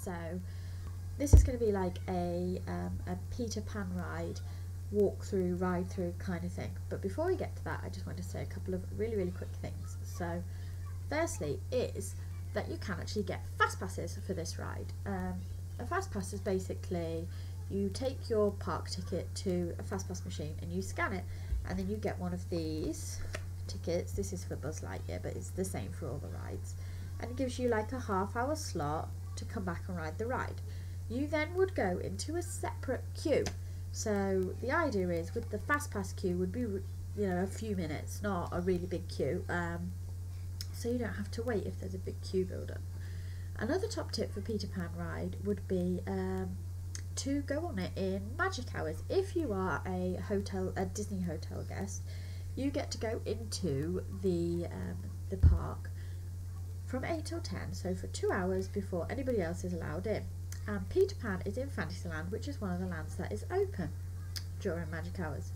So this is going to be like a Peter Pan ride, walk through, ride through kind of thing. But before we get to that, I just want to say a couple of really quick things. So firstly is that you can actually get fast passes for this ride. A fast pass is basically you take your park ticket to a fast pass machine and you scan it, and then you get one of these tickets. This is for Buzz Lightyear, but it's the same for all the rides, and it gives you like a half-hour slot to come back and ride the ride. You then would go into a separate queue. So the idea is with the fast pass queue would be, you know, a few minutes, not a really big queue, so you don't have to wait if there's a big queue build up. Another top tip for Peter Pan ride would be to go on it in magic hours. If you are a Disney hotel guest, you get to go into the park from 8 till 10, so for 2 hours before anybody else is allowed in. And Peter Pan is in Fantasyland, which is one of the lands that is open during magic hours.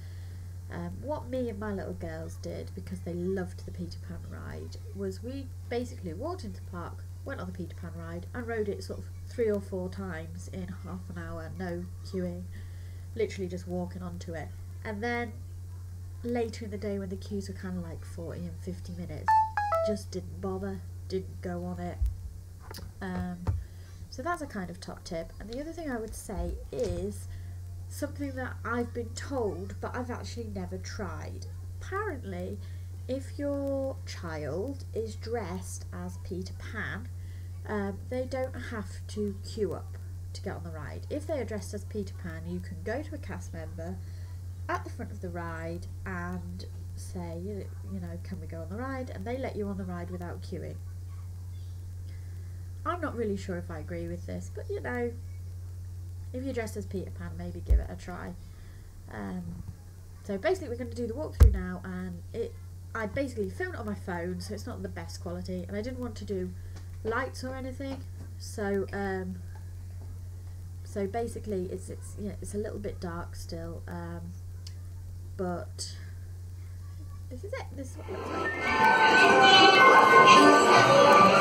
What me and my little girls did, because they loved the Peter Pan ride, was we basically walked into the park, went on the Peter Pan ride and rode it sort of 3 or 4 times in half an hour, no queuing, literally just walking onto it. And then later in the day when the queues were kind of like 40 and 50 minutes, just didn't bother, didn't go on it. So that's a kind of top tip. And the other thing I would say is something that I've been told but I've actually never tried. Apparently if your child is dressed as Peter Pan, they don't have to queue up to get on the ride. If they are dressed as Peter Pan, you can go to a cast member at the front of the ride and say, you know, can we go on the ride? And they let you on the ride without queuing. I'm not really sure if I agree with this, but you know, if you're dressed as Peter Pan, maybe give it a try. So basically we're going to do the walkthrough now, and I basically filmed it on my phone, so it's not the best quality, and I didn't want to do lights or anything, so so basically it's you know, it's a little bit dark still, but this is it. This is what it looks like.